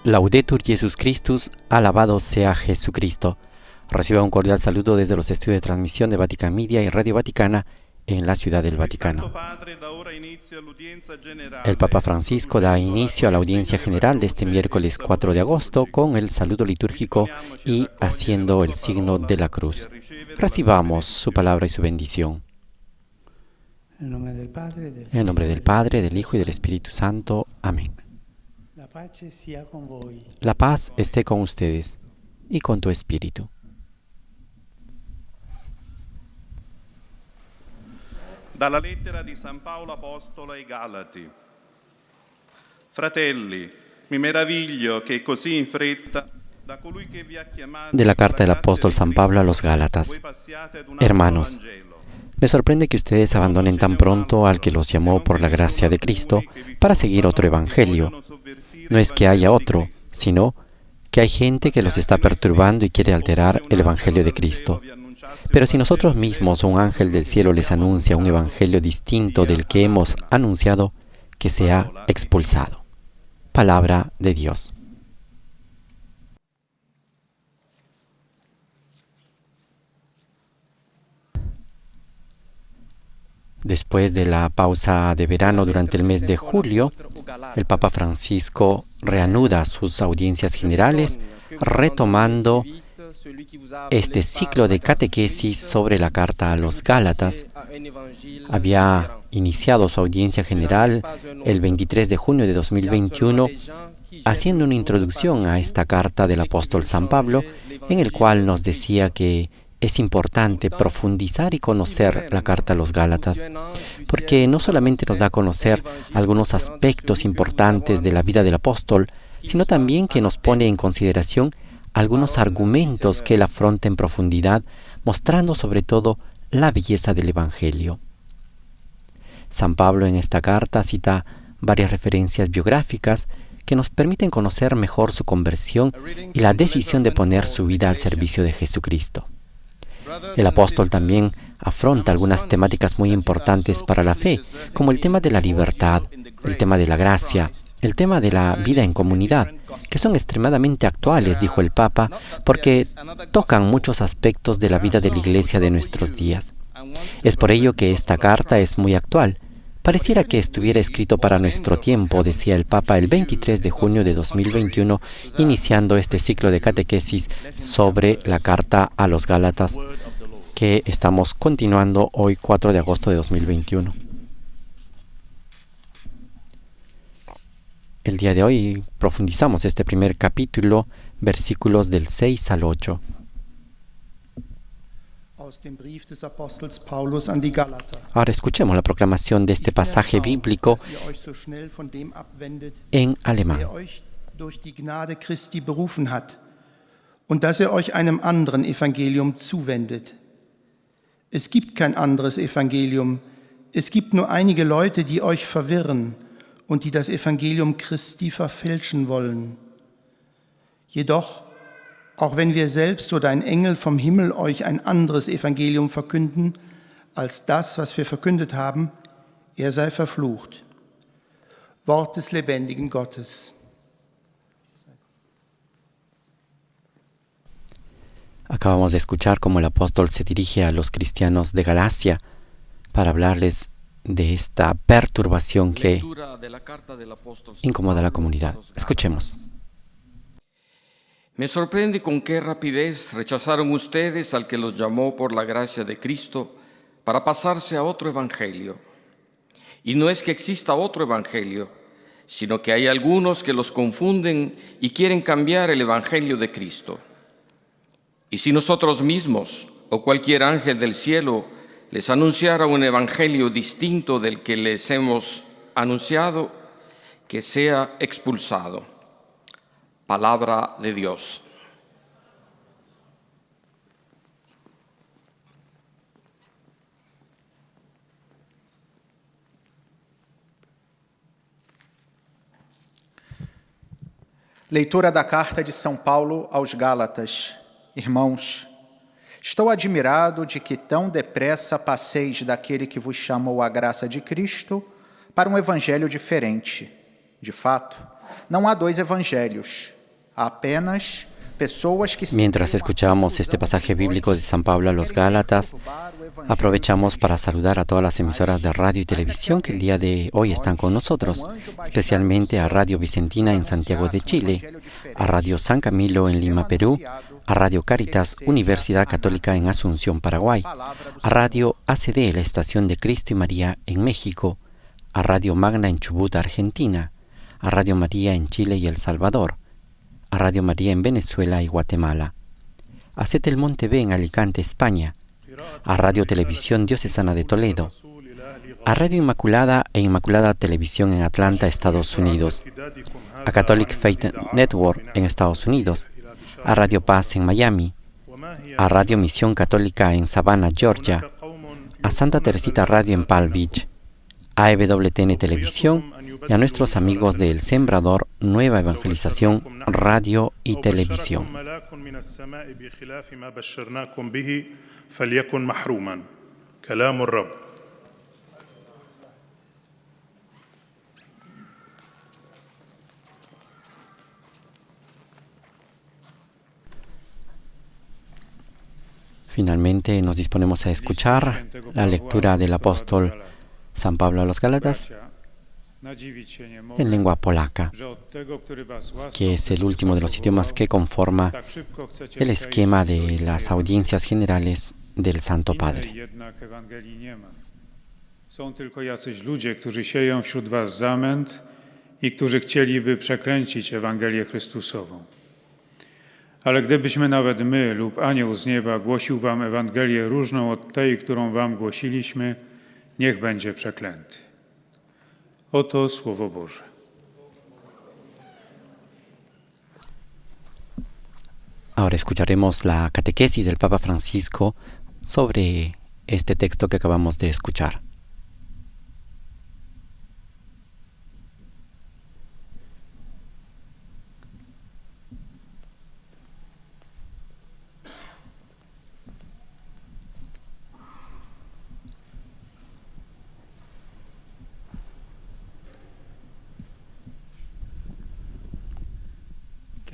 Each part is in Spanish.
Laudetur Jesus Christus, alabado sea Jesucristo. Reciba un cordial saludo desde los estudios de transmisión de Vatican Media y Radio Vaticana en la Ciudad del Vaticano. El Papa Francisco da inicio a la audiencia general de este miércoles 4 de agosto con el saludo litúrgico y haciendo el signo de la cruz. Recibamos su palabra y su bendición. En el nombre del Padre, del Hijo y del Espíritu Santo. Amén. La paz esté con ustedes y con tu espíritu. Dalla lettera di San Paolo Apostolo ai Galati. Fratelli, mi meraviglio che così in fretta da colui che vi ha chiamato. De la carta del apóstol San Pablo a los Gálatas. Hermanos, me sorprende que ustedes abandonen tan pronto al que los llamó por la gracia de Cristo para seguir otro evangelio. No es que haya otro, sino que hay gente que los está perturbando y quiere alterar el evangelio de Cristo. Pero si nosotros mismos o un ángel del cielo les anuncia un evangelio distinto del que hemos anunciado, que sea expulsado. Palabra de Dios. Después de la pausa de verano durante el mes de julio, el Papa Francisco reanuda sus audiencias generales, retomando este ciclo de catequesis sobre la carta a los Gálatas. Había iniciado su audiencia general el 23 de junio de 2021, haciendo una introducción a esta carta del apóstol San Pablo, en el cual nos decía que es importante profundizar y conocer la carta a los Gálatas, porque no solamente nos da a conocer algunos aspectos importantes de la vida del apóstol, sino también que nos pone en consideración algunos argumentos que él afronta en profundidad, mostrando sobre todo la belleza del Evangelio. San Pablo en esta carta cita varias referencias biográficas que nos permiten conocer mejor su conversión y la decisión de poner su vida al servicio de Jesucristo. El apóstol también afronta algunas temáticas muy importantes para la fe, como el tema de la libertad, el tema de la gracia, el tema de la vida en comunidad, que son extremadamente actuales, dijo el Papa, porque tocan muchos aspectos de la vida de la Iglesia de nuestros días. Es por ello que esta carta es muy actual. Pareciera que estuviera escrito para nuestro tiempo, decía el Papa el 23 de junio de 2021, iniciando este ciclo de catequesis sobre la carta a los Gálatas, que estamos continuando hoy 4 de agosto de 2021. El día de hoy profundizamos este primer capítulo, versículos del 6 al 8. Ahora escuchemos la proclamación de este pasaje bíblico en alemán. Durch die Gnade Christi berufen hat und dass euch einem anderen Evangelium zuwendet. Es gibt kein anderes Evangelium. Es gibt nur einige Leute, die euch verwirren und die das Evangelium Christi verfälschen wollen. Jedoch, auch wenn wir selbst oder ein Engel vom Himmel euch ein anderes Evangelium verkünden, als das, was wir verkündet haben, er sei verflucht. Wort des lebendigen Gottes. Acabamos de escuchar cómo el apóstol se dirige a los cristianos de Galacia para hablarles de esta perturbación que incomoda a la comunidad. Escuchemos. Me sorprende con qué rapidez rechazaron ustedes al que los llamó por la gracia de Cristo para pasarse a otro evangelio. Y no es que exista otro evangelio, sino que hay algunos que los confunden y quieren cambiar el evangelio de Cristo. Y si nosotros mismos o cualquier ángel del cielo les anunciara un evangelio distinto del que les hemos anunciado, que sea expulsado. Palabra de Dios. Leitura da carta de São Paulo aos Gálatas. Irmãos, estou admirado de que tão depressa passeis daquele que vos chamou à graça de Cristo para um evangelho diferente. De fato, Não há dois evangelhos, há apenas pessoas que... Mientras escuchábamos este pasaje bíblico de San Pablo a los Gálatas, aprovechamos para saludar a todas las emisoras de radio y televisión que el día de hoy están con nosotros, especialmente a Radio Vicentina en Santiago de Chile, a Radio San Camilo en Lima, Perú, a Radio Caritas, Universidad Católica en Asunción, Paraguay, a Radio ACD, la Estación de Cristo y María en México, a Radio Magna en Chubut, Argentina, a Radio María en Chile y El Salvador, a Radio María en Venezuela y Guatemala, a Setel Monte B en Alicante, España, a Radio Televisión Diocesana de Toledo, a Radio Inmaculada e Inmaculada Televisión en Atlanta, Estados Unidos, a Catholic Faith Network en Estados Unidos, a Radio Paz en Miami, a Radio Misión Católica en Savannah, Georgia, a Santa Teresita Radio en Palm Beach, a EWTN Televisión y a nuestros amigos de El Sembrador, Nueva Evangelización, Radio y Televisión. Finalmente nos disponemos a escuchar la lectura del apóstol San Pablo a los Gálatas en lengua polaca, que es el último de los idiomas que conforma el esquema de las audiencias generales del Santo Padre. Są tylko jacyś ludzie, którzy sieją wśród was zamęt i którzy chcieliby przekręcić Ewangelię Chrystusową. Ale gdybyśmy nawet my lub anioł z nieba głosił wam Ewangelię różną od tej, którą wam głosiliśmy, niech będzie przeklęty. Oto Słowo Boże. Ahora escucharemos la catequesis del Papa Francisco sobre este texto que acabamos de escuchar.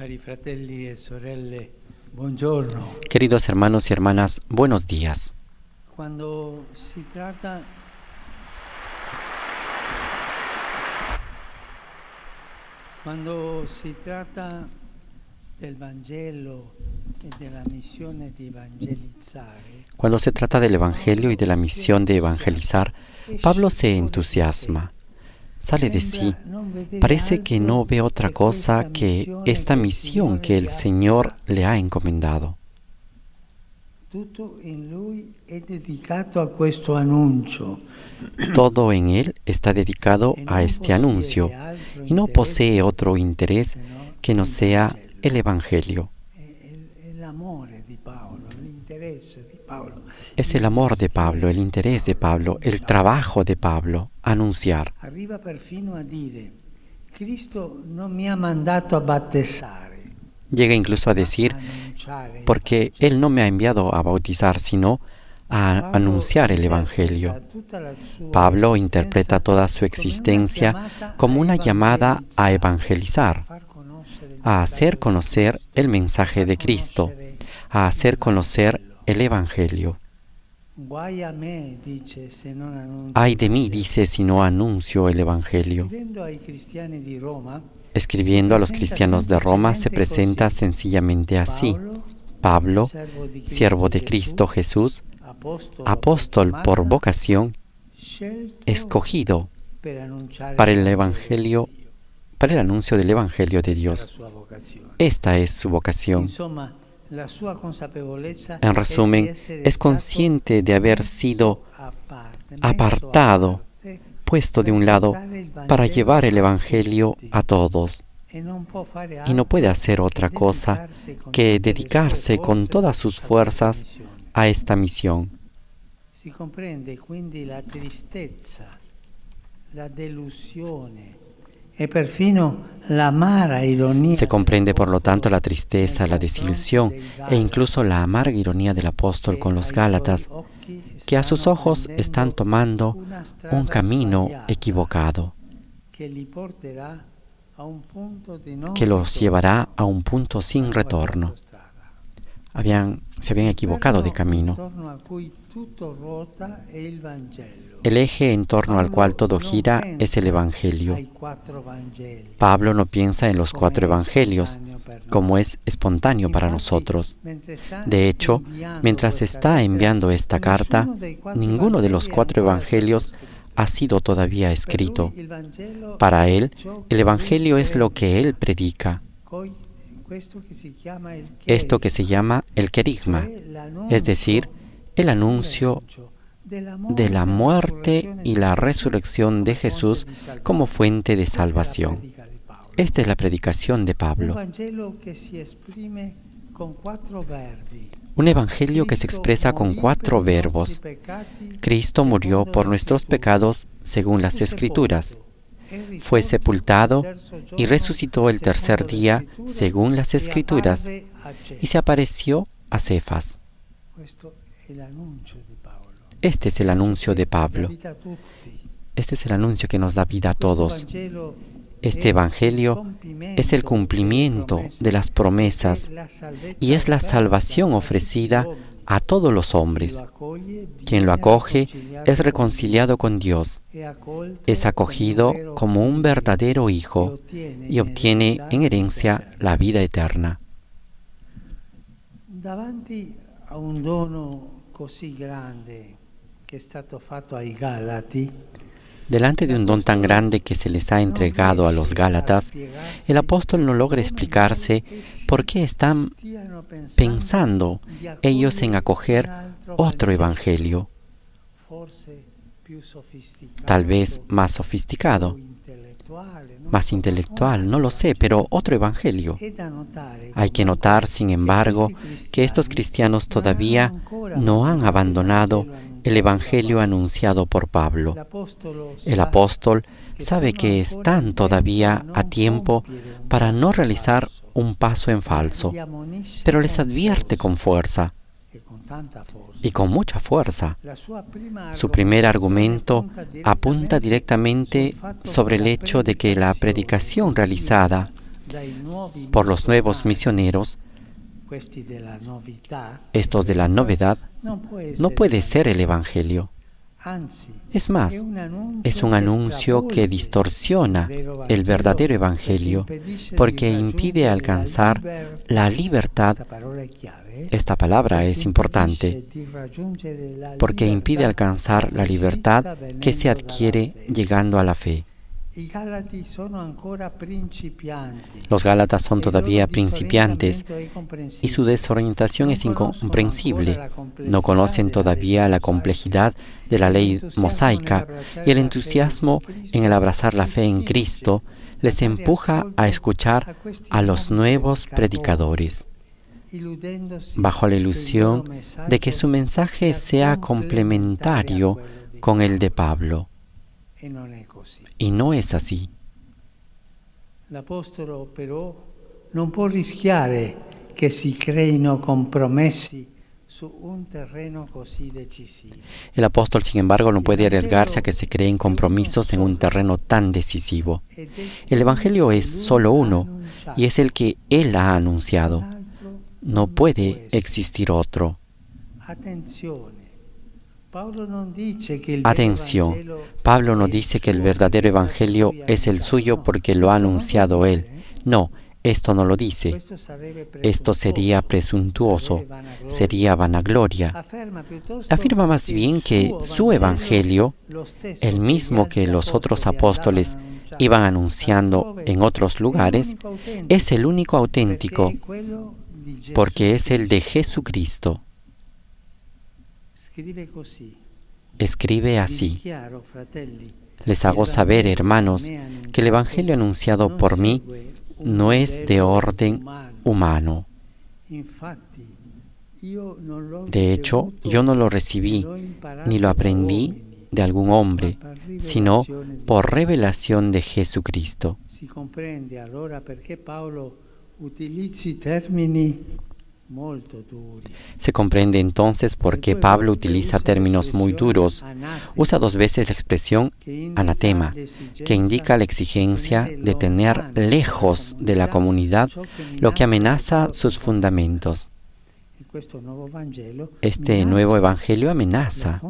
Cari fratelli e sorelle, buongiorno. Queridos hermanos y hermanas, buenos días. Cuando si trata del Vangelo e della missione di evangelizzare, Cuando se trata del Evangelio y de la misión de evangelizar, Pablo se entusiasma. Sale de sí. Parece que no ve otra cosa que esta misión que el Señor le ha encomendado. tutto in lui è dedicato a questo annuncio. Todo en él está dedicado a este anuncio y no posee otro interés que no sea el Evangelio. El amore di Paolo, l'interesse di Paolo. Es el amor de Pablo, el interés de Pablo, el trabajo de Pablo, anunciar. Arriva perfino a dire: Cristo non mi ha mandato a battezzare. Llega incluso a decir, porque Él no me ha enviado a bautizar, sino a anunciar el Evangelio. Pablo interpreta toda su existencia como una llamada a evangelizar, a hacer conocer el mensaje de Cristo, a hacer conocer el Evangelio. Ay de mí, dice, si no anuncio el Evangelio. Escribiendo a los cristianos de Roma se presenta sencillamente así: Pablo, siervo de Cristo Jesús, apóstol por vocación, escogido para el Evangelio, para el anuncio del Evangelio de Dios. Esta es su vocación. En resumen, es consciente de haber sido apartado, puesto de un lado para llevar el Evangelio a todos, y no puede hacer otra cosa que dedicarse con todas sus fuerzas a esta misión. Si comprende quindi la tristezza, la delusione e perfino l'amara ironia. Se comprende por lo tanto la tristeza, la desilusión e incluso la amarga ironía del apóstol con los Gálatas, que a sus ojos están tomando un camino equivocado, che li porterà que los llevará a un punto sin retorno. Se habían equivocado de camino. El eje en torno al cual todo gira es el Evangelio. Pablo no piensa en los 4 evangelios, como es espontáneo para nosotros. De hecho, mientras está enviando esta carta, ninguno de los 4 evangelios ha sido todavía escrito. Para él, el Evangelio es lo que él predica. Esto que se llama el querigma, es decir, el anuncio de la muerte y la resurrección de Jesús como fuente de salvación. Esta es la predicación de Pablo. Un evangelio que se expresa con 4 verbos. Cristo murió por nuestros pecados según las Escrituras. Fue sepultado y resucitó el tercer día según las Escrituras y se apareció a Cefas. Este es el anuncio de Pablo. Este es el anuncio que nos da vida a todos. Este evangelio es el cumplimiento de las promesas y es la salvación ofrecida a todos los hombres. Quien lo acoge es reconciliado con Dios, es acogido como un verdadero hijo y obtiene en herencia la vida eterna. Davanti a un dono così grande che è stato fatto ai Galati, delante de un don tan grande que se les ha entregado a los Gálatas, el apóstol no logra explicarse por qué están pensando ellos en acoger otro evangelio, tal vez más sofisticado, más intelectual, no lo sé, pero otro evangelio. Hay que notar, sin embargo, que estos cristianos todavía no han abandonado el evangelio anunciado por Pablo. El apóstol sabe que están todavía a tiempo para no realizar un paso en falso, pero les advierte con fuerza y con mucha fuerza. Su primer argumento apunta directamente sobre el hecho de que la predicación realizada por los nuevos misioneros, estos de la novedad, no puede ser el Evangelio. Es más, es un anuncio que distorsiona el verdadero Evangelio porque impide alcanzar la libertad. Esta palabra es importante porque impide alcanzar la libertad que se adquiere llegando a la fe. Los Gálatas son todavía principiantes y su desorientación es incomprensible. No conocen todavía la complejidad de la ley mosaica y el entusiasmo en el abrazar la fe en Cristo les empuja a escuchar a los nuevos predicadores, bajo la ilusión de que su mensaje sea complementario con el de Pablo. Y no es así. L'Apostolo però non può rischiare che si creino compromessi su un terreno così decisivo. El apóstol, sin embargo, no puede arriesgarse a que se creen compromisos en un terreno tan decisivo. El Evangelio es solo uno y es el que él ha anunciado. No puede existir otro. Atención, Pablo no dice que el verdadero evangelio es el suyo porque lo ha anunciado él. No, esto no lo dice. Esto sería presuntuoso, sería vanagloria. Afirma más bien que su evangelio, el mismo que los otros apóstoles iban anunciando en otros lugares, es el único auténtico porque es el de Jesucristo. Escribe así: les hago saber, hermanos, que el evangelio anunciado por mí no es de orden humano. De hecho, yo no lo recibí ni lo aprendí de algún hombre, sino por revelación de Jesucristo. molto duri. Se comprende entonces por qué Pablo utiliza términos muy duros. Usa 2 veces la expresión anatema, que indica la exigencia de tener lejos de la comunidad lo que amenaza sus fundamentos. Este nuevo evangelio amenaza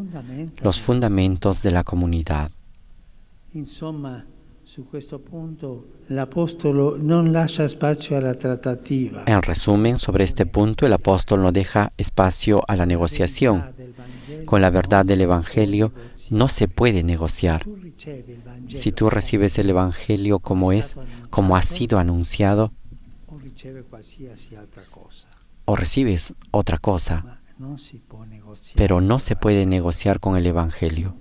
los fundamentos de la comunidad. Insomma, su questo punto l'Apostolo non lascia spazio alla trattativa. En resumen, sobre este punto el apóstol no deja espacio a la negociación. Con la verdad del evangelio no se puede negociar. Si tú recibes el evangelio como es, como ha sido anunciado, O riceve qualsiasi altra cosa, o recibes otra cosa, ma non si può negoziare. pero no se puede negociar con el evangelio.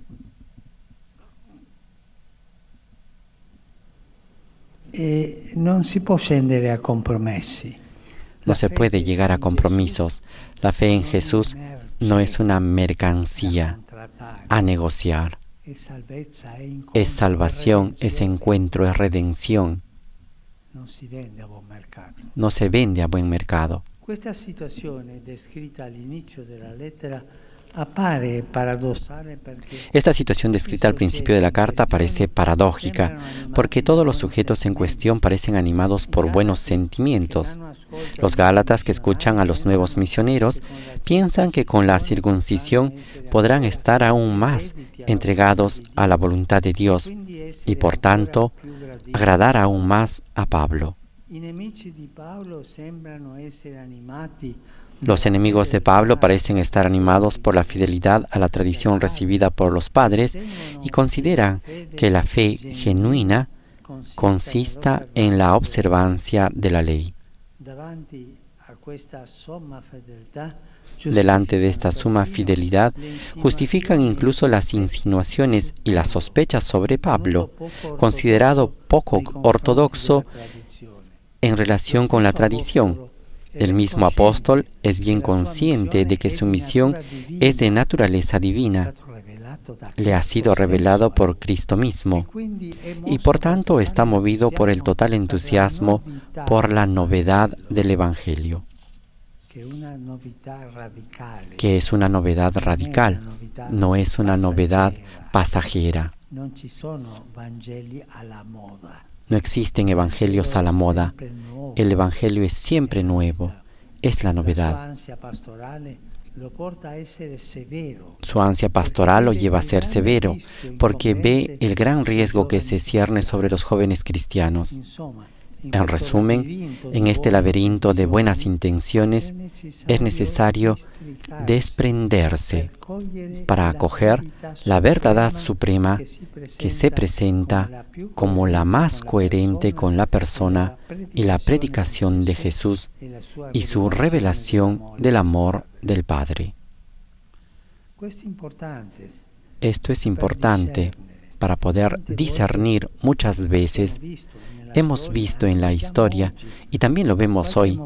E non si può scendere a compromessi. No se puede llegar a compromisos. La fe en Jesús no es una mercancía a negociar. Es salvezza, è incontro, Es salvación, es redenzione. encuentro, es redención. Non si vende a buon mercato. No se vende a buen mercado. Questa situazione descritta all'inizio della lettera appare paradossale perché Esta situación descrita al principio de la carta parece paradójica, porque todos los sujetos en cuestión parecen animados por buenos sentimientos. Los gálatas que escuchan a los nuevos misioneros piensan que con la circuncisión podrán estar aún más entregados a la voluntad de Dios y por tanto agradar aún más a Pablo. I nemici di Paolo sembrano essere animati. Los enemigos de Pablo parecen estar animados por la fidelidad a la tradición recibida por los padres y consideran que la fe genuina consista en la observancia de la ley. Davanti a questa somma fedeltà, Delante de esta suma fidelidad, justifican incluso las insinuaciones y las sospechas sobre Pablo, considerado poco ortodoxo en relación con la tradición. El mismo apóstol es bien consciente de que su misión es de naturaleza divina, le ha sido revelado por Cristo mismo, y por tanto está movido por el total entusiasmo por la novedad del Evangelio, que es una novedad radical, no es una novedad pasajera. Non ci sono Vangeli alla moda. No existen evangelios a la moda. El evangelio es siempre nuevo, es la La sua novedad. ansia pastorale lo porta a essere severo. Su ansia pastoral lo lleva a ser severo, porque ve el gran riesgo que se cierne sobre los jóvenes cristianos. Insomma, En resumen, en este laberinto de buenas intenciones es necesario desprenderse para acoger la verdad suprema que se presenta como la más coherente con la persona y la predicación de Jesús y su revelación del amor del Padre. Esto es importante para poder discernir muchas veces. Hemos visto en la historia, y también lo vemos hoy,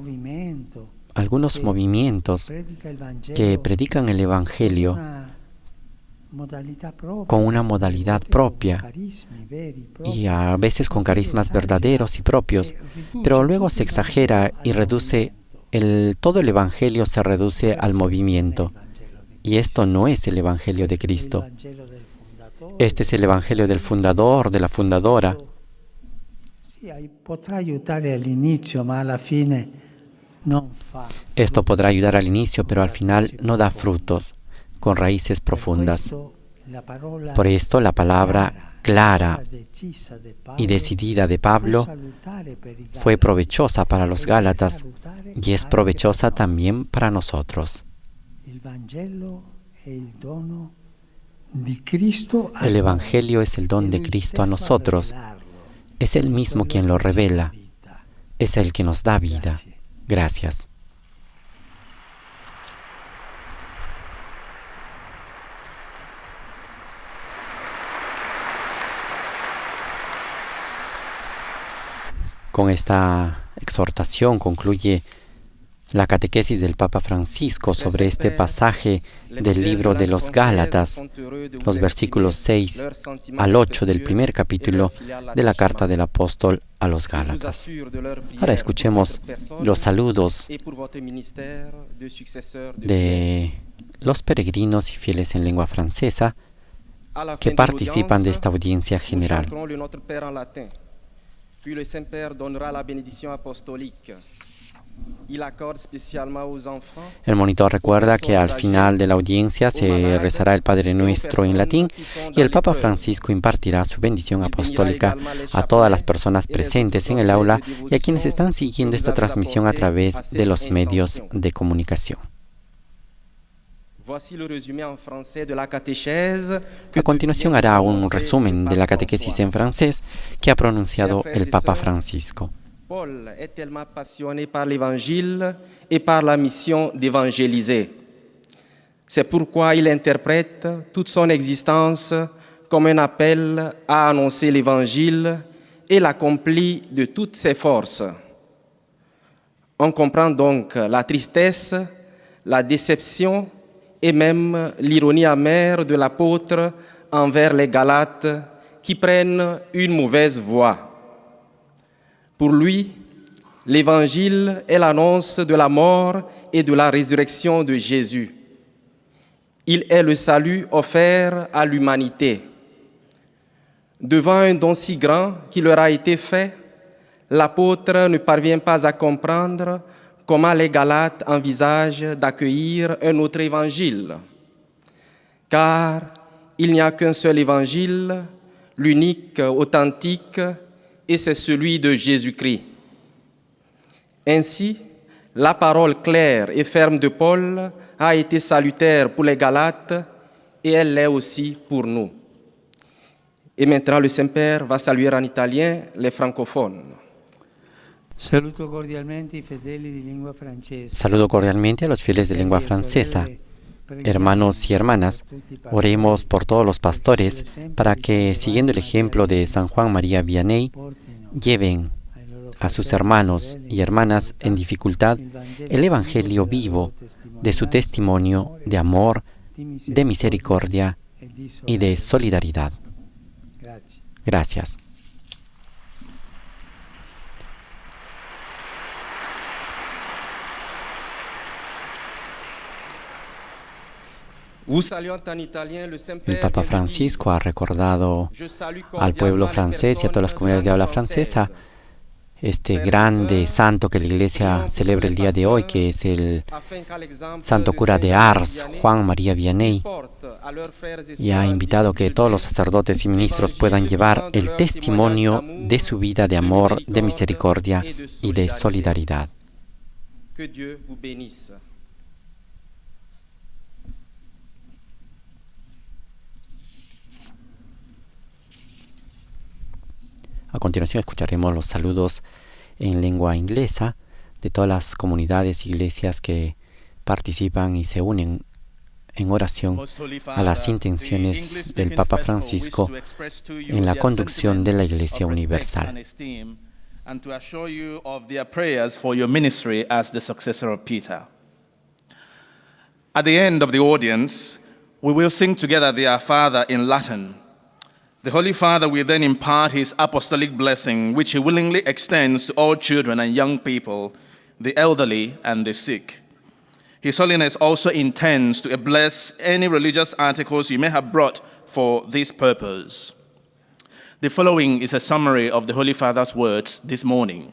algunos movimientos que predican el Evangelio con una modalidad propia y a veces con carismas verdaderos y propios, pero luego se exagera y reduce, todo el Evangelio se reduce al movimiento. Y esto no es el Evangelio de Cristo. Este es el Evangelio del fundador, de la fundadora. Potrà aiutare all'inizio, ma alla fine non fa. Esto podrá ayudar al inicio, pero al final no da frutos, con raíces profundas. Por esto la palabra clara y decidida de Pablo fue provechosa para los Gálatas y es provechosa también para nosotros. El Evangelio es el don de Cristo a nosotros. Es Él mismo quien lo revela. Es el que nos da vida. Gracias. Con esta exhortación concluye La catequesis del Papa Francisco sobre este pasaje del libro de los Gálatas, los versículos 6 al 8 del primer capítulo de la carta del apóstol a los Gálatas. Ahora escuchemos los saludos de los peregrinos y fieles en lengua francesa que participan de esta audiencia general. El monitor recuerda que al final de la audiencia se rezará el Padre Nuestro en latín y el Papa Francisco impartirá su bendición apostólica a todas las personas presentes en el aula y a quienes están siguiendo esta transmisión a través de los medios de comunicación. A continuación hará un resumen de la catequesis en francés que ha pronunciado el Papa Francisco. Paul est tellement passionné par l'Évangile et par la mission d'évangéliser. C'est pourquoi il interprète toute son existence comme un appel à annoncer l'Évangile et l'accomplit de toutes ses forces. On comprend donc la tristesse, la déception et même l'ironie amère de l'apôtre envers les Galates qui prennent une mauvaise voie. Pour lui, l'Évangile est l'annonce de la mort et de la résurrection de Jésus. Il est le salut offert à l'humanité. Devant un don si grand qui leur a été fait, l'apôtre ne parvient pas à comprendre comment les Galates envisagent d'accueillir un autre évangile. Car il n'y a qu'un seul évangile, l'unique, authentique, et c'est celui de Jésus-Christ. Ainsi, la parole claire et ferme de Paul a été salutaire pour les Galates et elle l'est aussi pour nous. Et maintenant, le Saint-Père va saluer en italien les francophones. Saluto cordialmente i fedeli di lingua francese. Saludo cordialmente a los fieles de lengua francesa. Hermanos y hermanas, oremos por todos los pastores para que, siguiendo el ejemplo de San Juan María Vianney, lleven a sus hermanos y hermanas en dificultad el Evangelio vivo de su testimonio de amor, de misericordia y de solidaridad. Gracias. El Papa Francisco ha recordado al pueblo francés y a todas las comunidades de habla francesa este grande santo que la Iglesia celebra el día de hoy, que es el santo cura de Ars, Juan María Vianney, y ha invitado que todos los sacerdotes y ministros puedan llevar el testimonio de su vida de amor, de misericordia y de solidaridad. A continuación escucharemos los saludos en lengua inglesa de todas las comunidades e iglesias que participan y se unen en oración a las intenciones del Papa Francisco en la conducción de la Iglesia Universal. And to assure you of their prayers for your ministry as the successor of Peter. At the end of the audience, we will sing together the Our Father in Latin. The Holy Father will then impart his apostolic blessing, which he willingly extends to all children and young people, the elderly and the sick. His Holiness also intends to bless any religious articles you may have brought for this purpose. The following is a summary of the Holy Father's words this morning.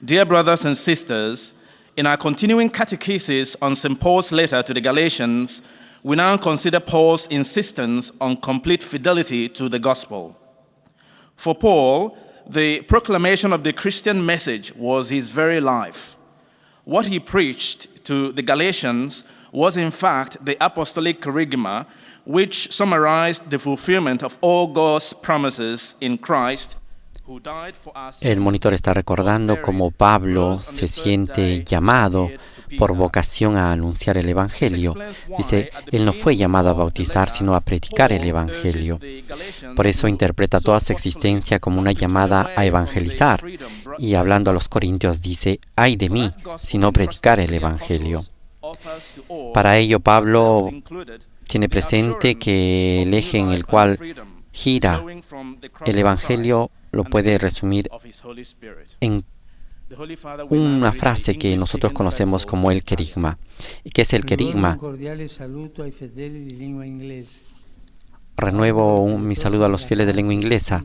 Dear brothers and sisters, in our continuing catechesis on St. Paul's letter to the Galatians, we now consider Paul's insistence on complete fidelity to the gospel. For Paul, the proclamation of the Christian message was his very life. What he preached to the Galatians was in fact the apostolic kerygma, which summarized the fulfillment of all God's promises in Christ, who died for us. El monitor está recordando cómo Pablo se siente llamado por vocación a anunciar el Evangelio. Dice, él no fue llamado a bautizar, sino a predicar el Evangelio. Por eso interpreta toda su existencia como una llamada a evangelizar. Y hablando a los corintios dice, ay de mí, si no predicar el Evangelio. Para ello, Pablo tiene presente que el eje en el cual gira el Evangelio lo puede resumir en una frase que nosotros conocemos como el querigma. ¿Y qué es el querigma? Renuevo mi saludo a los fieles de lengua inglesa.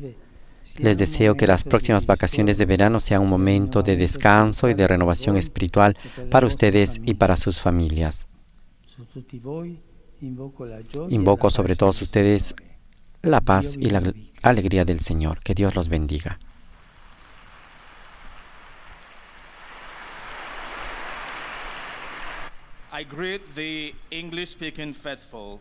Les deseo que las próximas vacaciones de verano sean un momento de descanso y de renovación espiritual para ustedes y para sus familias. Invoco sobre todos ustedes la paz y la alegría del Señor. Que Dios los bendiga. I greet the English-speaking faithful.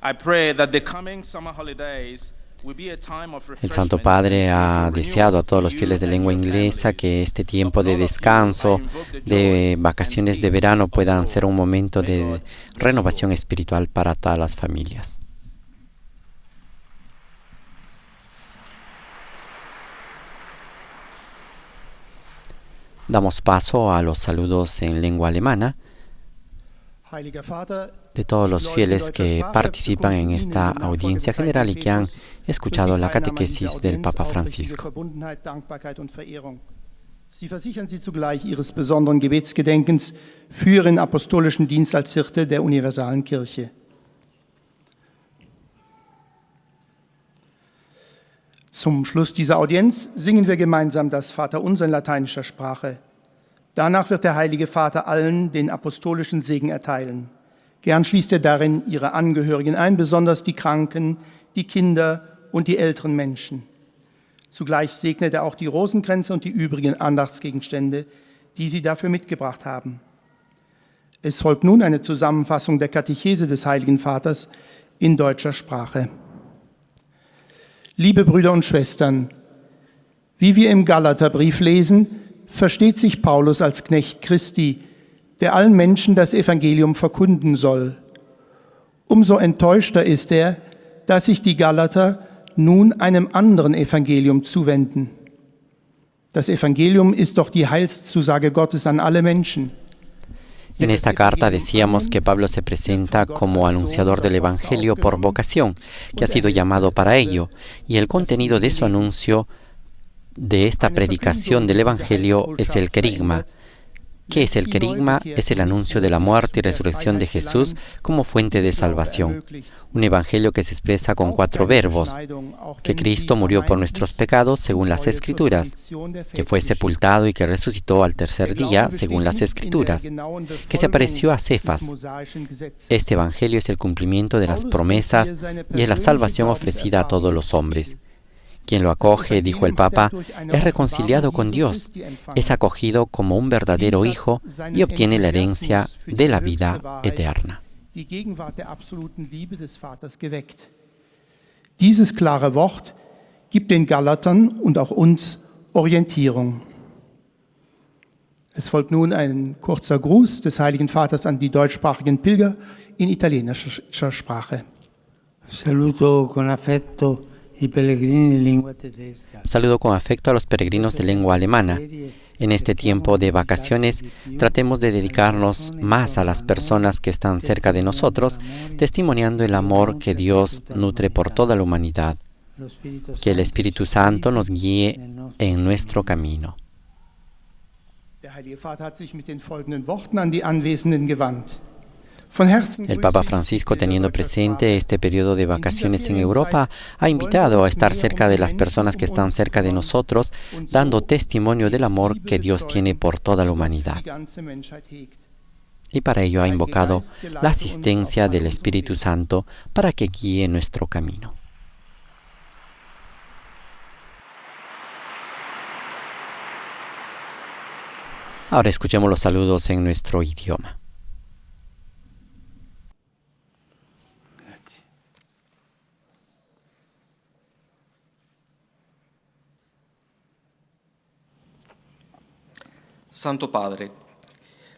I pray that the coming summer holidays will be a time of El Santo Padre ha deseado a todos los fieles de lengua inglesa que este tiempo de descanso, de vacaciones de verano, puedan ser un momento de renovación espiritual para todas las familias. Damos paso a los saludos en lengua alemana de todos los fieles que participan en esta audiencia general y que han escuchado la catequesis del Papa Francisco. Sie versichern Sie zugleich Ihres besonderen Gebetsgedenkens für Ihren apostolischen Dienst als Hirte der universalen Kirche. Zum Schluss dieser Audienz singen wir gemeinsam das Vaterunser in lateinischer Sprache. Danach wird der Heilige Vater allen den apostolischen Segen erteilen. Gern schließt er darin ihre Angehörigen ein, besonders die Kranken, die Kinder und die älteren Menschen. Zugleich segnet er auch die Rosenkränze und die übrigen Andachtsgegenstände, die sie dafür mitgebracht haben. Es folgt nun eine Zusammenfassung der Katechese des Heiligen Vaters in deutscher Sprache. Liebe Brüder und Schwestern, wie wir im Galaterbrief lesen, versteht sich Paulus als Knecht Christi, der allen Menschen das Evangelium verkünden soll. Umso enttäuschter ist er, dass sich die Galater nun einem anderen Evangelium zuwenden. Das Evangelium ist doch die Heilszusage Gottes an alle Menschen. En esta carta decíamos que Pablo se presenta como anunciador del Evangelio por vocación, que ha sido llamado para ello, y el contenido de su anuncio, de esta predicación del Evangelio, es el querigma. ¿Qué es el querigma? Es el anuncio de la muerte y resurrección de Jesús como fuente de salvación. Un evangelio que se expresa con 4 verbos: que Cristo murió por nuestros pecados según las Escrituras, que fue sepultado y que resucitó al tercer día según las Escrituras, que se apareció a Cefas. Este evangelio es el cumplimiento de las promesas y es la salvación ofrecida a todos los hombres. Quien lo acoge, dijo el Papa, es reconciliado con Dios, es acogido como un verdadero hijo y obtiene la herencia de la vida eterna. Dieses klare Wort gibt den Galatern und auch uns Orientierung. Es folgt nun ein kurzer Gruß des Heiligen Vaters an die deutschsprachigen Pilger in italienischer Sprache. Saluto con affetto i pellegrini di lingua tedesca. Saludo con afecto a los peregrinos de lengua alemana. En este tiempo de vacaciones, tratemos de dedicarnos más a las personas que están cerca de nosotros, testimoniando el amor que Dios nutre por toda la humanidad. Que el Espíritu Santo nos guíe en nuestro camino. Der Heilige Vater hat sich mit den folgenden Worten an die Anwesenden gewandt. El Papa Francisco, teniendo presente este periodo de vacaciones en Europa, ha invitado a estar cerca de las personas que están cerca de nosotros, dando testimonio del amor que Dios tiene por toda la humanidad. Y para ello ha invocado la asistencia del Espíritu Santo para que guíe nuestro camino. Ahora escuchemos los saludos en nuestro idioma. Santo Padre,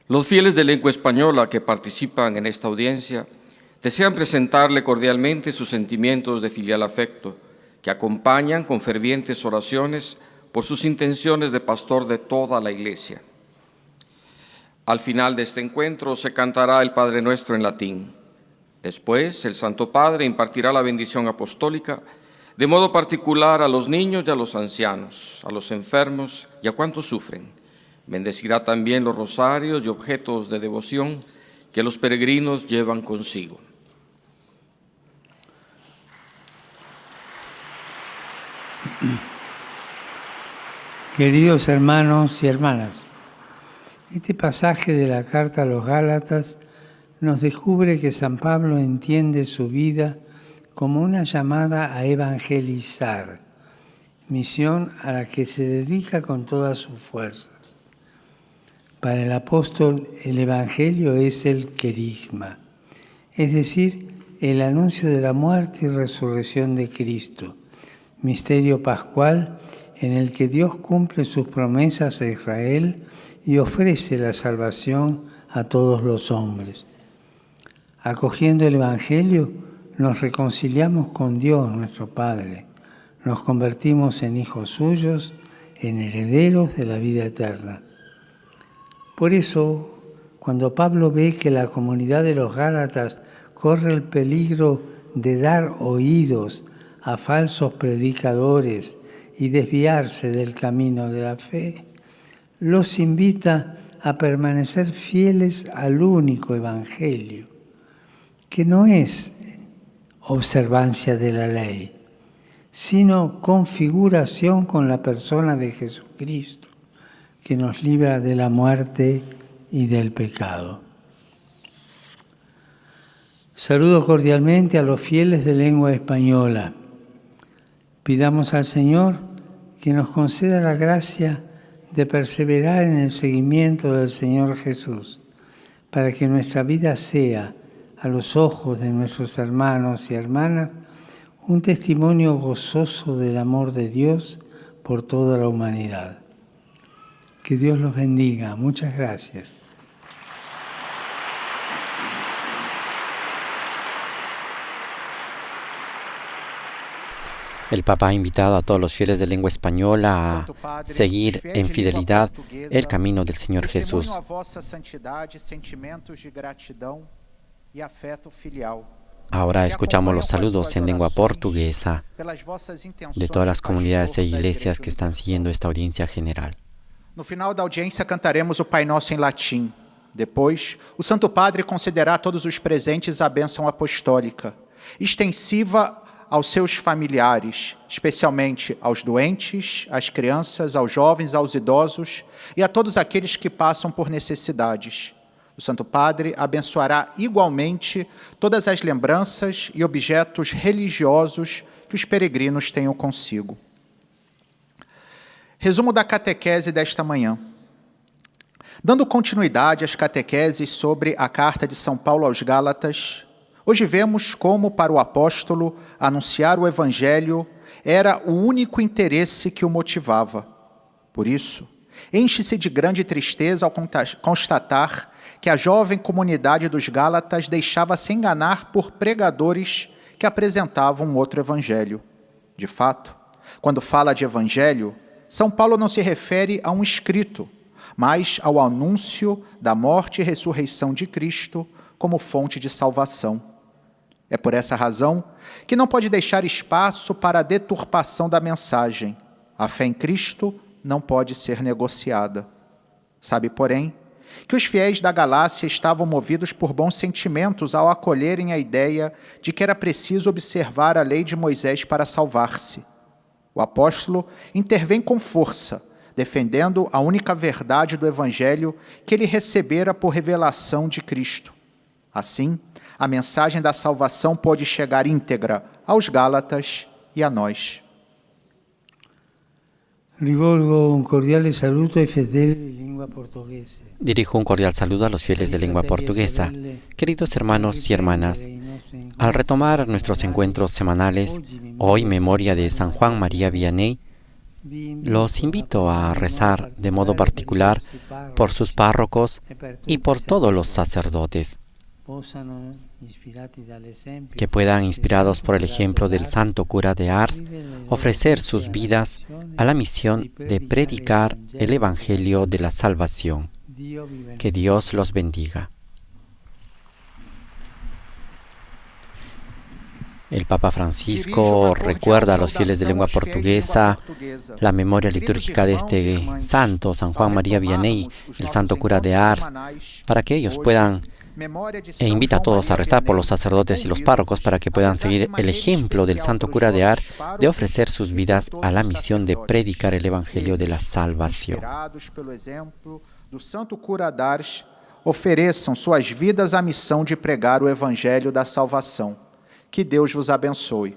Los fieles de lengua española que participan en esta audiencia desean presentarle cordialmente sus sentimientos de filial afecto, que acompañan con fervientes oraciones por sus intenciones de pastor de toda la Iglesia. Al final de este encuentro se cantará el Padre Nuestro en latín. Después, el Santo Padre impartirá la bendición apostólica, de modo particular a los niños y a los ancianos, a los enfermos y a cuantos sufren. Bendecirá también los rosarios y objetos de devoción que los peregrinos llevan consigo. Queridos hermanos y hermanas, este pasaje de la carta a los Gálatas nos descubre que San Pablo entiende su vida como una llamada a evangelizar, misión a la que se dedica con todas sus fuerzas. Para el apóstol, el Evangelio es el querigma, es decir, el anuncio de la muerte y resurrección de Cristo, misterio pascual en el que Dios cumple sus promesas a Israel y ofrece la salvación a todos los hombres. Acogiendo el Evangelio, nos reconciliamos con Dios, nuestro Padre. Nos convertimos en hijos suyos, en herederos de la vida eterna. Por eso, cuando Pablo ve que la comunidad de los Gálatas corre el peligro de dar oídos a falsos predicadores y desviarse del camino de la fe, los invita a permanecer fieles al único Evangelio, que no es observancia de la ley, sino configuración con la persona de Jesucristo, que nos libra de la muerte y del pecado. Saludo cordialmente a los fieles de lengua española. Pidamos al Señor que nos conceda la gracia de perseverar en el seguimiento del Señor Jesús, para que nuestra vida sea, a los ojos de nuestros hermanos y hermanas, un testimonio gozoso del amor de Dios por toda la humanidad. Que Dios los bendiga. Muchas gracias. El Papa ha invitado a todos los fieles de lengua española a seguir en fidelidad el camino del Señor Jesús. Ahora escuchamos los saludos en lengua portuguesa de todas las comunidades e iglesias que están siguiendo esta audiencia general. No final da audiência cantaremos o Pai Nosso em latim. Depois, o Santo Padre concederá a todos os presentes a bênção apostólica, extensiva aos seus familiares, especialmente aos doentes, às crianças, aos jovens, aos idosos e a todos aqueles que passam por necessidades. O Santo Padre abençoará igualmente todas as lembranças e objetos religiosos que os peregrinos tenham consigo. Resumo da catequese desta manhã. Dando continuidade às catequeses sobre a carta de São Paulo aos Gálatas, hoje vemos como, para o apóstolo, anunciar o Evangelho era o único interesse que o motivava. Por isso, enche-se de grande tristeza ao constatar que a jovem comunidade dos Gálatas deixava-se enganar por pregadores que apresentavam um outro Evangelho. De fato, quando fala de Evangelho, São Paulo não se refere a um escrito, mas ao anúncio da morte e ressurreição de Cristo como fonte de salvação. É por essa razão que não pode deixar espaço para a deturpação da mensagem. A fé em Cristo não pode ser negociada. Sabe, porém, que os fiéis da Galácia estavam movidos por bons sentimentos ao acolherem a ideia de que era preciso observar a lei de Moisés para salvar-se. O apóstolo intervém com força, defendendo a única verdade do Evangelho que ele recebera por revelação de Cristo. Assim, a mensagem da salvação pôde chegar íntegra aos Gálatas e a nós. Rivolgo un cordiale saluto ai fedeli di lingua portoghese. Dirijo un cordial saludo a los fieles de lengua portuguesa. Queridos hermanos y hermanas, al retomar nuestros encuentros semanales, hoy memoria de San Juan María Vianney, Los invito a rezar de modo particular por sus párrocos y por todos los sacerdotes, que puedan, inspirados por el ejemplo del santo cura de Ars, ofrecer sus vidas a la misión de predicar el Evangelio de la salvación. Que Dios los bendiga. El Papa Francisco recuerda a los fieles de lengua portuguesa la memoria litúrgica de este santo, San Juan María Vianney, el santo cura de Ars, para que ellos puedan, e invita a todos a rezar por los sacerdotes y los párrocos para que puedan seguir el ejemplo del santo cura de Ars de ofrecer sus vidas a la misión de predicar el Evangelio de la salvación. Do santo cura de Ars, ofereçam suas vidas à missão de pregar o Evangelho da salvação. Que Deus vos abençoe.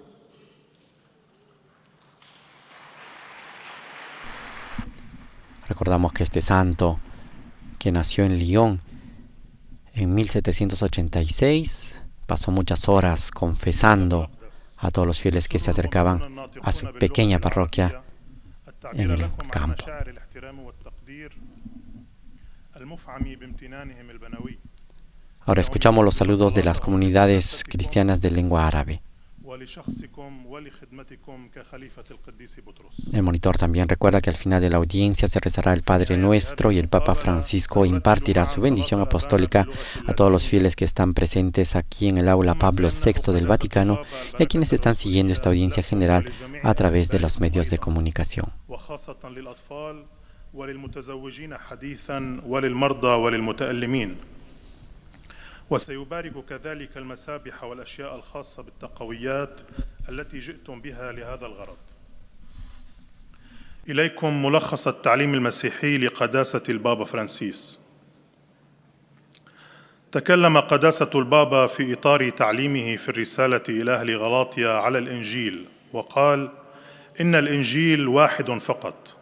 Recordamos que este santo, que nació en Lyon en 1786, pasó muchas horas confesando a todos los fieles que se acercaban a su pequeña parroquia en el campo. Ahora escuchamos los saludos de las comunidades cristianas de lengua árabe. El monitor también recuerda que al final de la audiencia se rezará el Padre Nuestro y el Papa Francisco impartirá su bendición apostólica a todos los fieles que están presentes aquí en el aula Pablo VI del Vaticano y a quienes están siguiendo esta audiencia general a través de los medios de comunicación. وسيبارك كذلك المسابح والأشياء الخاصة بالتقويات التي جئتم بها لهذا الغرض. إليكم ملخص التعليم المسيحي لقداسة البابا فرانسيس. تكلم قداسة البابا في إطار تعليمه في الرسالة إلى أهل غلاطيا على الإنجيل وقال: إن الإنجيل واحد فقط.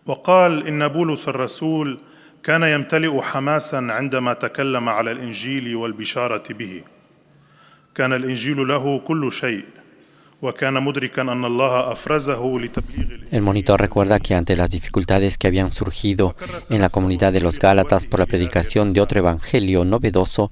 وقال إن بولس الرسول كان يمتلئ حماساً عندما تكلم على الإنجيل والبشارة به. كان الإنجيل له كل شيء وكان مدركاً أن الله أفرزه لتبليغ. El monitor recuerda que ante las dificultades que habían surgido en la comunidad de los Gálatas por la predicación de otro evangelio novedoso,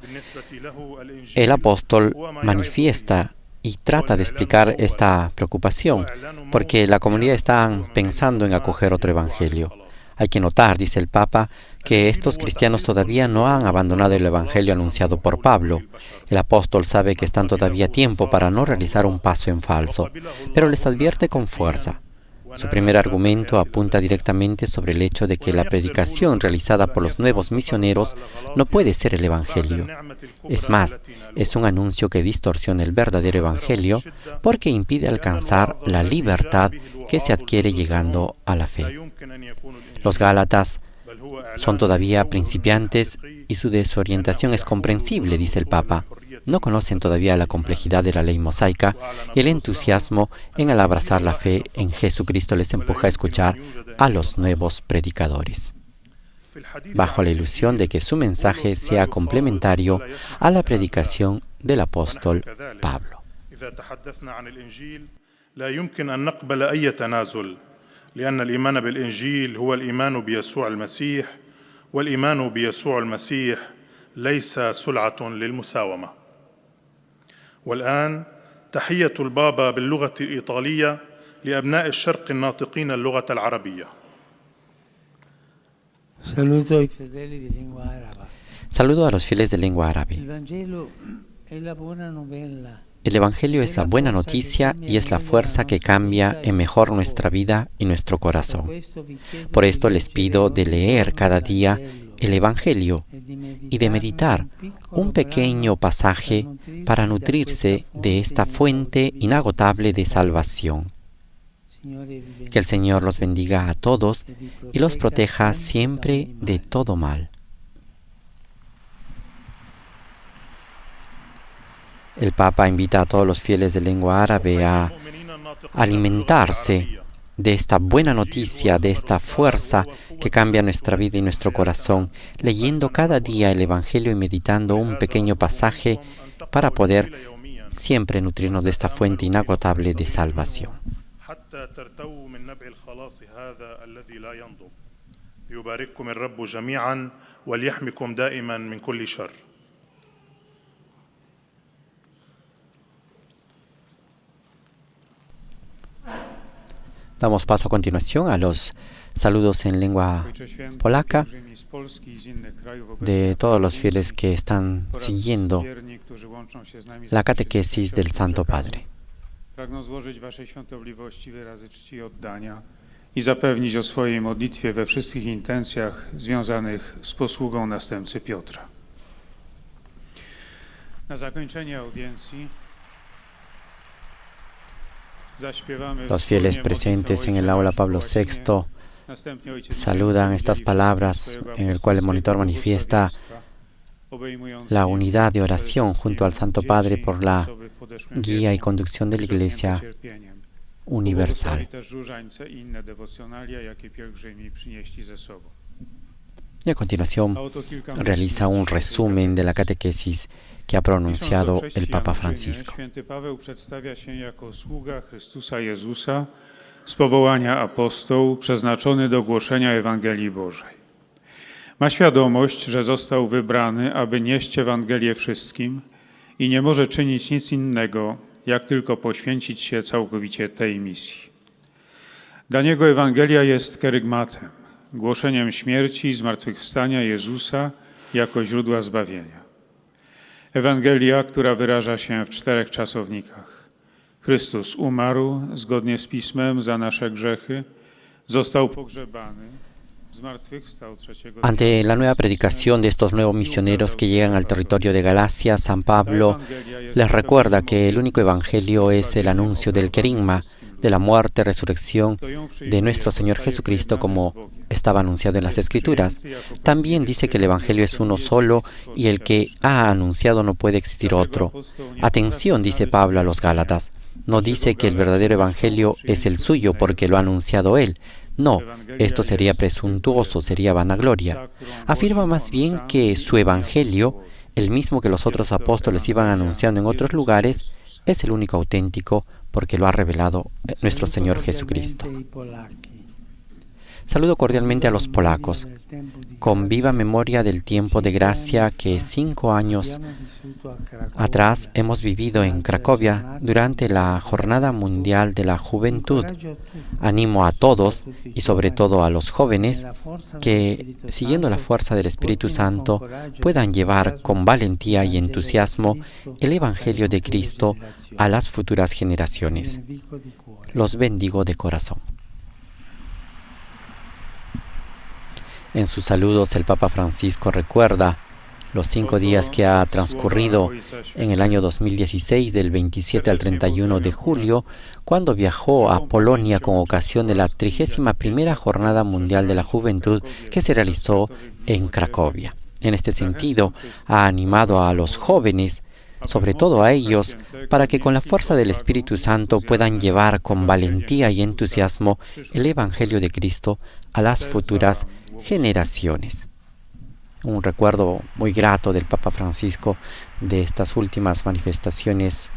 el apóstol manifiesta y trata de explicar esta preocupación, porque la comunidad está pensando en acoger otro evangelio. Hay que notar, dice el Papa, que estos cristianos todavía no han abandonado el Evangelio anunciado por Pablo. El apóstol sabe que están todavía a tiempo para no realizar un paso en falso, pero les advierte con fuerza. Su primer argumento apunta directamente sobre el hecho de que la predicación realizada por los nuevos misioneros no puede ser el Evangelio. Es más, es un anuncio que distorsiona el verdadero Evangelio porque impide alcanzar la libertad que se adquiere llegando a la fe. Los Gálatas son todavía principiantes y su desorientación es comprensible, dice el Papa. No conocen todavía la complejidad de la ley mosaica y el entusiasmo en el abrazar la fe en Jesucristo les empuja a escuchar a los nuevos predicadores, bajo la ilusión de que su mensaje sea complementario a la predicación del apóstol Pablo. لأن الإيمان بالإنجيل هو الإيمان بيسوع المسيح والإيمان بيسوع المسيح ليس سلعة للمساومة. والآن تحية البابا باللغة الإيطالية لأبناء الشرق الناطقين اللغة العربية. Saludo a los fieles de lengua árabe. El Evangelio es la buena noticia y es la fuerza que cambia en mejor nuestra vida y nuestro corazón. Por esto les pido de leer cada día el Evangelio y de meditar un pequeño pasaje para nutrirse de esta fuente inagotable de salvación. Que el Señor los bendiga a todos y los proteja siempre de todo mal. El Papa invita a todos los fieles de lengua árabe a alimentarse de esta buena noticia, de esta fuerza que cambia nuestra vida y nuestro corazón, leyendo cada día el Evangelio y meditando un pequeño pasaje para poder siempre nutrirnos de esta fuente inagotable de salvación. حتى ترتووا من نبع الخلاص هذا الذي لا ينضب. ليبارككم الرب جميعا وليحمكم دائما من كل شر. Damos paso a continuación a los saludos en lengua polaca de todos los fieles que están siguiendo la catequesis del Santo Padre. Pragnę złożyć Waszej świątobliwości wyrazy czci i oddania i zapewnić o swojej modlitwie we wszystkich intencjach związanych z posługą następcy Piotra. Na zakończenie audiencji zaśpiewamy Los fieles presentes en el aula Pablo VI saludan estas palabras en el cual el monitor manifiesta la unidad de oración junto al Santo Padre por la guía y conducción de la Iglesia universal. Y a continuación realiza un resumen de la catequesis que ha pronunciado el Papa Francisco. Święty Paweł przedstawia się jako sługa Chrystusa Jezusa z powołania apostoł przeznaczony do głoszenia Ewangelii Bożej. Ma świadomość, że został wybrany, aby nieść Ewangelię wszystkim i nie może czynić nic innego, jak tylko poświęcić się całkowicie tej misji. Dla niego Ewangelia jest kerygmatem, głoszeniem śmierci i zmartwychwstania Jezusa jako źródła zbawienia. Ewangelia, która wyraża się w 4 czasownikach. Chrystus umarł zgodnie z Pismem za nasze grzechy, został pogrzebany, zmartwychwstał trzeciego dnia. Ante la nueva predicación de estos nuevos misioneros que llegan al territorio de Galacia, San Pablo les recuerda que el único evangelio es el anuncio del querigma, de la muerte, resurrección de nuestro Señor Jesucristo, como estaba anunciado en las Escrituras. También dice que el evangelio es uno solo y el que ha anunciado no puede existir otro. Atención, dice Pablo a los Gálatas, no dice que el verdadero evangelio es el suyo porque lo ha anunciado él. No, esto sería presuntuoso, sería vanagloria. Afirma más bien que su evangelio, el mismo que los otros apóstoles iban anunciando en otros lugares, es el único auténtico porque lo ha revelado nuestro Señor Jesucristo. Saludo cordialmente a los polacos, con viva memoria del tiempo de gracia que 5 años atrás hemos vivido en Cracovia durante la Jornada Mundial de la Juventud. Animo a todos, y sobre todo a los jóvenes, que, siguiendo la fuerza del Espíritu Santo, puedan llevar con valentía y entusiasmo el Evangelio de Cristo a las futuras generaciones. Los bendigo de corazón. En sus saludos, el Papa Francisco recuerda los 5 días que ha transcurrido en el año 2016, del 27 al 31 de julio, cuando viajó a Polonia con ocasión de la 31ª Jornada Mundial de la Juventud que se realizó en Cracovia. En este sentido, ha animado a los jóvenes, sobre todo a ellos, para que con la fuerza del Espíritu Santo puedan llevar con valentía y entusiasmo el Evangelio de Cristo a las futuras generaciones. Un recuerdo muy grato del Papa Francisco de estas últimas manifestaciones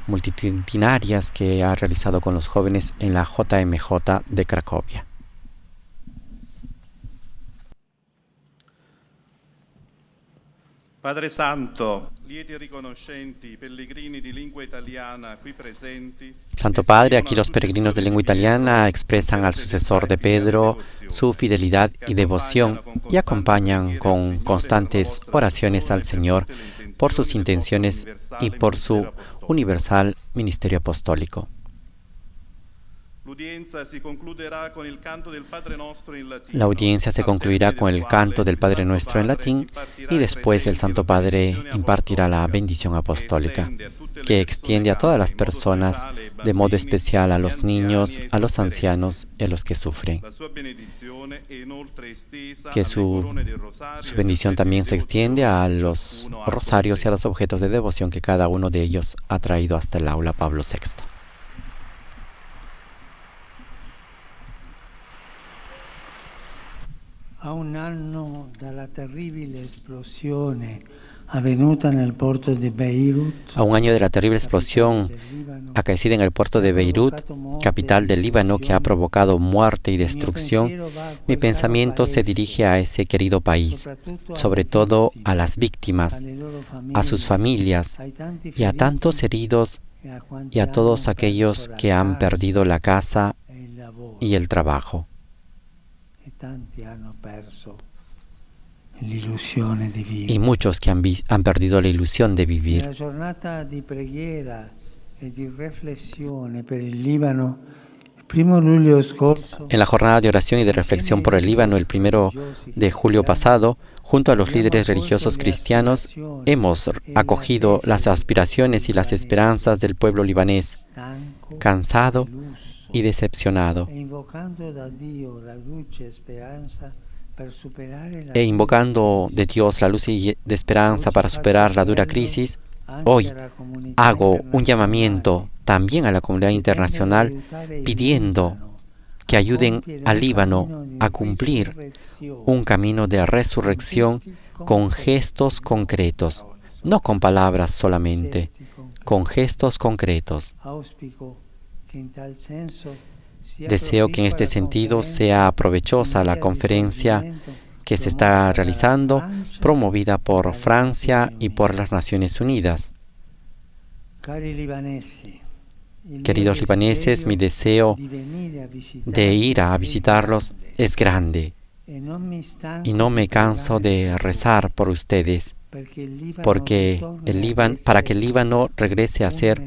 multitudinarias que ha realizado con los jóvenes en la JMJ de Cracovia. Padre Santo, lieti e riconoscenti, pellegrini di lingua italiana qui presenti. Santo Padre, aquí los peregrinos de lengua italiana expresan al sucesor de Pedro su fidelidad y devoción y acompañan con constantes oraciones al Señor por sus intenciones y por su universal ministerio apostólico. La audiencia se concluirá con el canto del Padre Nuestro en latín y después el Santo Padre impartirá la bendición apostólica, que extiende a todas las personas, de modo especial a los niños, a los ancianos y a los que sufren. Que su bendición también se extiende a los rosarios y a los objetos de devoción que cada uno de ellos ha traído hasta el aula Pablo VI. A un anno dalla terribile esplosione avvenuta nel porto di Beirut, A un año de la terrible explosión acaecida en el puerto de Beirut, capital del Líbano, que ha provocado muerte y destrucción, mi pensamiento se dirige a ese querido país, sobre todo a las víctimas, a sus familias y a tantos heridos y a todos aquellos que han perdido la casa y el trabajo. Y muchos que han perdido la ilusión de vivir. Nella giornata di preghiera e di riflessione per il Libano, il 1 luglio scorso, En la jornada de oración y de reflexión por el Líbano, el 1 de julio pasado, junto a los líderes religiosos cristianos, hemos acogido las aspiraciones y las esperanzas del pueblo libanés, cansado y decepcionado, e invocando da Dio la luce e speranza per superare la e invocando de Dios la luz y de esperanza para superar la dura crisis. Hoy hago un llamamiento también a la comunidad internacional pidiendo que ayuden al Líbano a cumplir un camino de resurrección con gestos concretos, no con palabras solamente, con gestos concretos. Auspico che in tal senso sia Deseo que en este sentido sea provechosa la conferencia que se está realizando, promovida por Francia y por las Naciones Unidas. Queridos libaneses, mi deseo de ir a visitarlos es grande y no me canso de rezar por ustedes, porque para que el Líbano regrese a ser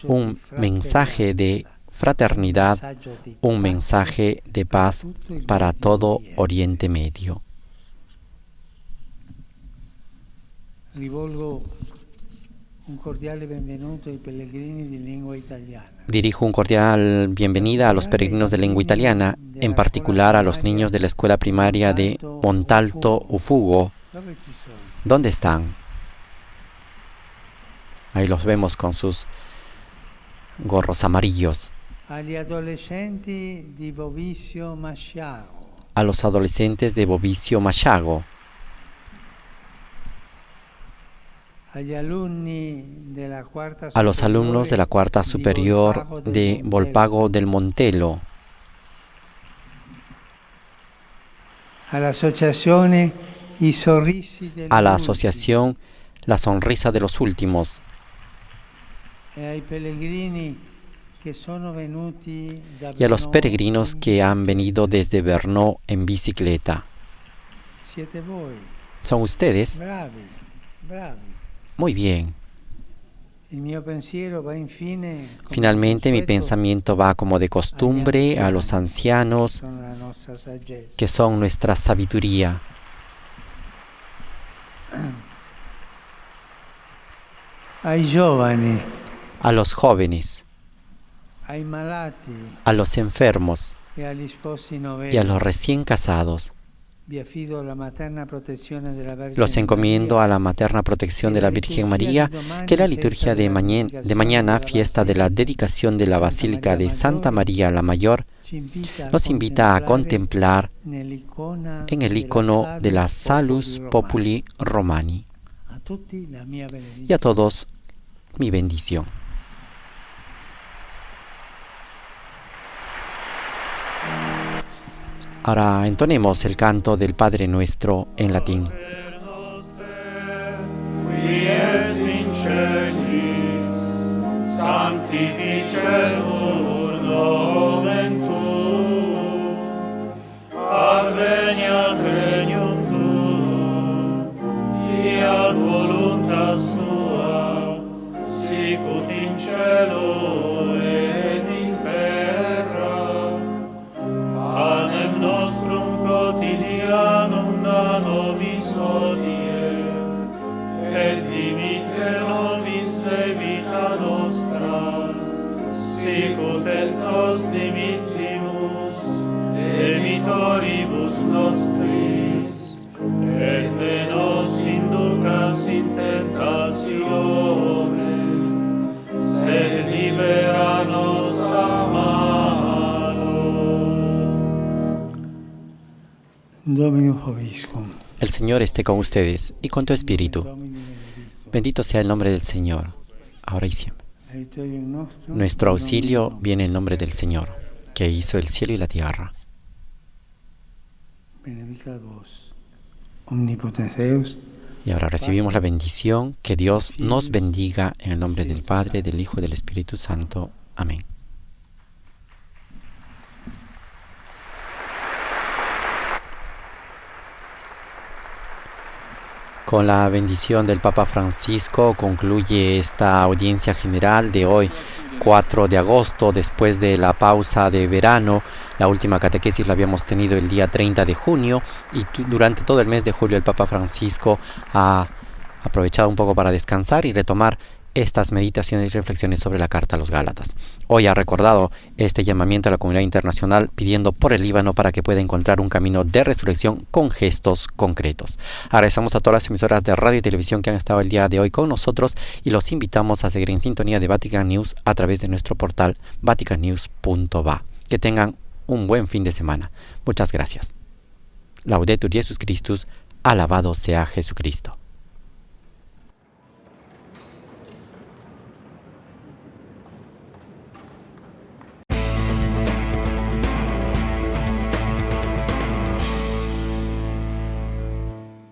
un mensaje de fraternidad, un mensaje de paz para todo Oriente Medio. Rivolgo un cordiale benvenuto ai pellegrini di lingua italiana. Dirijo un cordial bienvenida a los peregrinos de lengua italiana, en particular a los niños de la escuela primaria de Montalto Ufugo. Dove ci sono? ¿Dónde están? Ahí los vemos con sus gorros amarillos. Agli adolescenti di Bovicio Masciago, A los adolescentes de Bovicio Masciago, agli alunni della quarta a los alumnos de la cuarta superior de Volpago del Montelo, all'associazione I Sorrisi degli a la Ultimi asociación La Sonrisa de los Últimos, e ai pellegrini che sono venuti da y a los Brno peregrinos in que han bicicletta. venido desde Brno en bicicleta. Siete voi, ¿Son ustedes? bravi, bravi. Muy bien. Il mio pensiero va infine, come Finalmente, mi consueto, pensamiento va como de costumbre a los ancianos, sono la nostra saggezza. que son nuestra sabiduría, Ai giovani, a los jóvenes, ai malati a los enfermos e agli sposi y a los novelli. recién casados. Vi affido alla materna protezione della Vergine Los encomiendo Maria, a la materna protección de la Virgen María, que la liturgia de mañana, fiesta de la dedicación de la Basílica de Santa María la Mayor, ci nos invita a contemplare contemplar nell'icona en el icono de la Salus Populi Romani. A tutti la mia benedizione. Y a todos mi bendición. Ahora entonemos el canto del Padre Nuestro en latín. Qui es in celis, sanctificetur nomen tuum, adveniat regnum tuum, fiat voluntas tua, sicut in cielo et in terra. Panem nostrum quotidianum da nobis hodie, et dimitte nobis debita nostra, sicut et nos dimittimus debitoribus nostris, et ne nos inducas in tentatione, sed libera nos a malo. Dominus vobiscum. El Señor esté con ustedes y con tu espíritu. Bendito sea el nombre del Señor, ahora y siempre. Aiuterium nostrum, Nuestro auxilio viene en el nombre del Señor, que hizo el cielo y la tierra. benedicat vos, omnipotens Deus, Y ahora recibimos la bendición. Que Dios nos bendiga en el nombre del Padre, del Hijo y del Espíritu Santo. Amén. Con la bendición del Papa Francisco concluye esta audiencia general de hoy, 4 de agosto, después de la pausa de verano. La última catequesis la habíamos tenido el día 30 de junio y durante todo el mes de julio el Papa Francisco ha aprovechado un poco para descansar y retomar estas meditaciones y reflexiones sobre la carta a los Gálatas. Hoy ha recordado este llamamiento a la comunidad internacional pidiendo por el Líbano para que pueda encontrar un camino de resurrección con gestos concretos. Agradecemos a todas las emisoras de radio y televisión que han estado el día de hoy con nosotros y los invitamos a seguir en sintonía de Vatican News a través de nuestro portal vaticannews.va. Que tengan un buen fin de semana. Muchas gracias. Laudetur Jesus Christus, alabado sea Jesucristo.